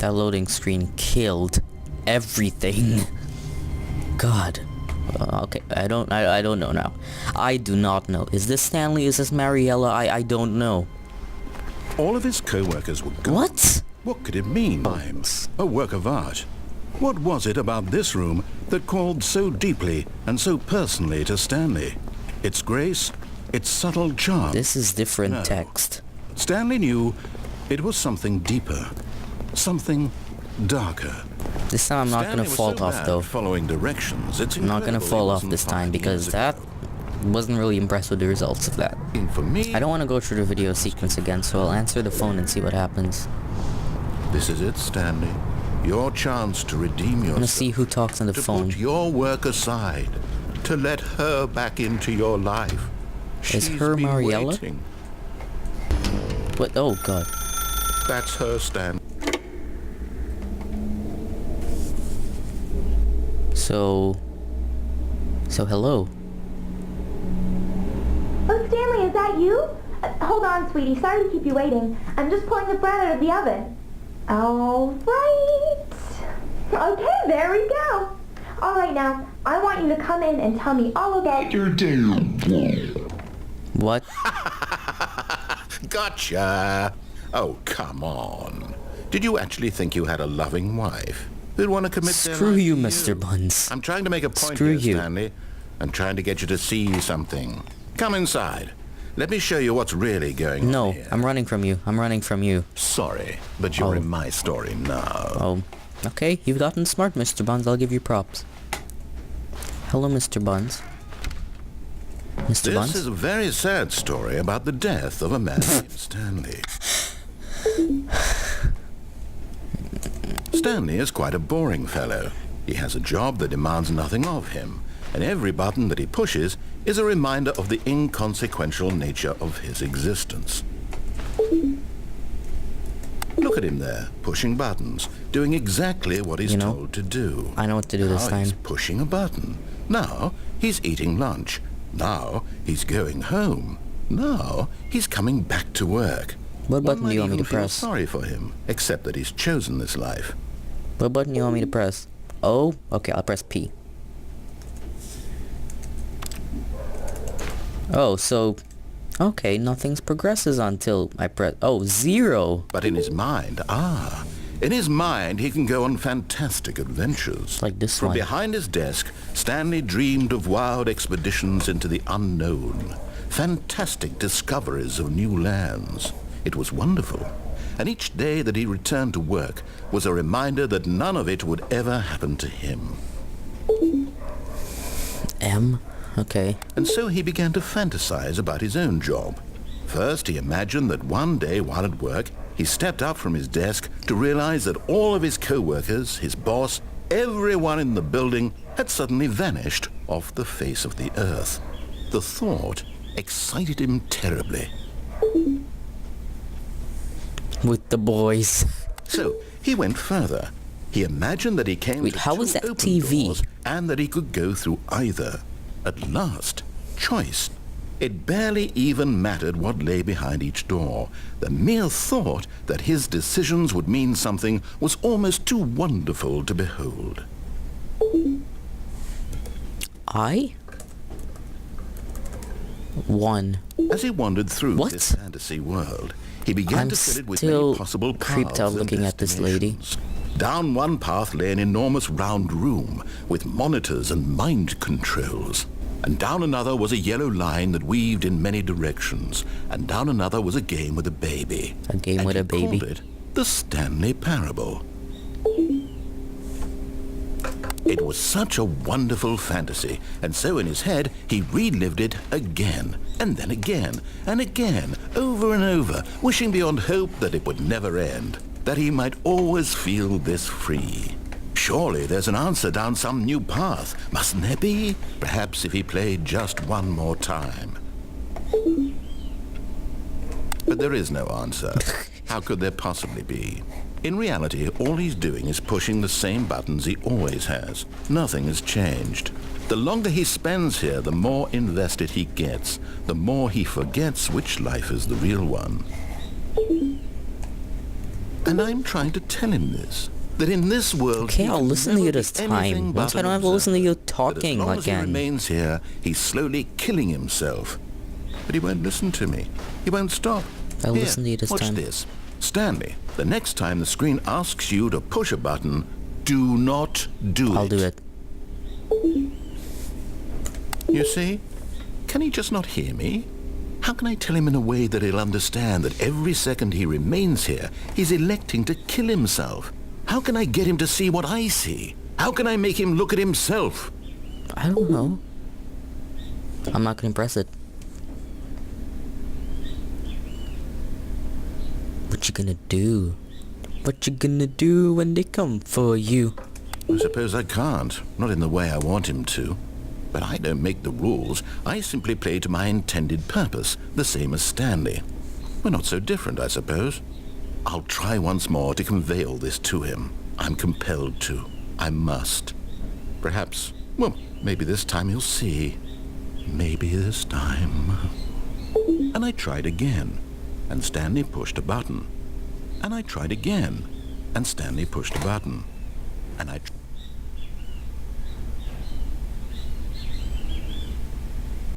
That loading screen killed everything. God. Okay, I don't know now. I do not know. Is this Stanley? Is this Mariella? I don't know. All of his co-workers were gone. What? What could it mean? A work of art. What was it about this room that called so deeply and so personally to Stanley? Its grace, its subtle charm. This is different text. Stanley knew it was something deeper, something darker. This time I'm not gonna fall off though. Following directions, I'm not gonna fall off this time because that wasn't really impressed with the results of that. For me, I don't want to go through the video sequence again, so I'll answer the phone and see what happens. This is it, Stanley. Your chance to redeem yourself. I'm gonna see who talks on the phone. To put your work aside, to let her back into your life. Is her Mariella? Waiting. What? Oh God. That's her, Stan. So hello. Oh, Stanley, is that you? Hold on, sweetie. Sorry to keep you waiting. I'm just pulling the bread out of the oven. All right. Okay, there we go. All right, now, I want you to come in and tell me all about your day. What? Gotcha. Oh, come on. Did you actually think you had a loving wife who'd want to commit their Screw life you, to Mr. Buns. I'm trying to make a point Screw here, you. Stanley. I'm trying to get you to see something. Come inside. Let me show you what's really going on No, here. I'm running from you. I'm running from you. Sorry, but you're in my story now. Oh, okay. You've gotten smart, Mr. Buns. I'll give you props. Hello, Mr. Buns. Mr. Buns? This is a very sad story about the death of a man named Stanley. Stanley is quite a boring fellow. He has a job that demands nothing of him, and every button that he pushes is a reminder of the inconsequential nature of his existence. Look at him there, pushing buttons, doing exactly what he's told to do. I know what to do this Now time. he's pushing a button. Now he's eating lunch. Now he's going home. Now he's coming back to work. What button One do you might want me to even feel press? sorry for him, except that he's chosen this life. What button do you want me to press? Oh, okay, I'll press P. Oh, so... Okay, nothing progresses until I press... Oh, 0! But in his mind, in his mind he can go on fantastic adventures. Like this From one. behind his desk, Stanley dreamed of wild expeditions into the unknown, fantastic discoveries of new lands. It was wonderful. And each day that he returned to work was a reminder that none of it would ever happen to him. M? Okay. And so he began to fantasize about his own job. First, he imagined that one day while at work, he stepped up from his desk to realize that all of his co-workers, his boss, everyone in the building had suddenly vanished off the face of the earth. The thought excited him terribly. With the boys. So he went further. He imagined that he came Wait, to how two was that open TV? doors and that he could go through either. At last, choice. It barely even mattered what lay behind each door. The mere thought that his decisions would mean something was almost too wonderful to behold. I? 1. As he wandered through What? this fantasy world, he began I'm to fill it with still many possible creeped paths out and looking at this lady. destinations. Down one path lay an enormous round room with monitors and mind controls. And down another was a yellow line that weaved in many directions. And down another was a game with a baby. A game And with he a baby? called it the Stanley Parable. It was such a wonderful fantasy, and so in his head he relived it again, and then again, and again, over and over, wishing beyond hope that it would never end, that he might always feel this free. Surely there's an answer down some new path, mustn't there be? Perhaps if he played just one more time. But there is no answer. How could there possibly be? In reality, all he's doing is pushing the same buttons he always has. Nothing has changed. The longer he spends here, the more invested he gets, the more he forgets which life is the real one. And I'm trying to tell him this. That in this world... Okay, I'll listen to you this anything time. but Once I an don't have to listen to you observer. talking That as long as he again. remains here, he's slowly killing himself. But he won't listen to me. He won't stop. I'll Here, listen to you this watch time. this. Stanley, the next time the screen asks you to push a button, do not do I'll it. do it. You see? Can he just not hear me? How can I tell him in a way that he'll understand that every second he remains here, he's electing to kill himself? How can I get him to see what I see? How can I make him look at himself? I don't know. I'm not gonna press it. What you gonna do? What you gonna do when they come for you? I suppose I can't. Not in the way I want him to. But I don't make the rules. I simply play to my intended purpose, the same as Stanley. We're not so different, I suppose. I'll try once more to convey all this to him. I'm compelled to. I must. Perhaps, well, maybe this time he'll see. Maybe this time. And I tried again, and Stanley pushed a button. And I tried again, and Stanley pushed a button. And I...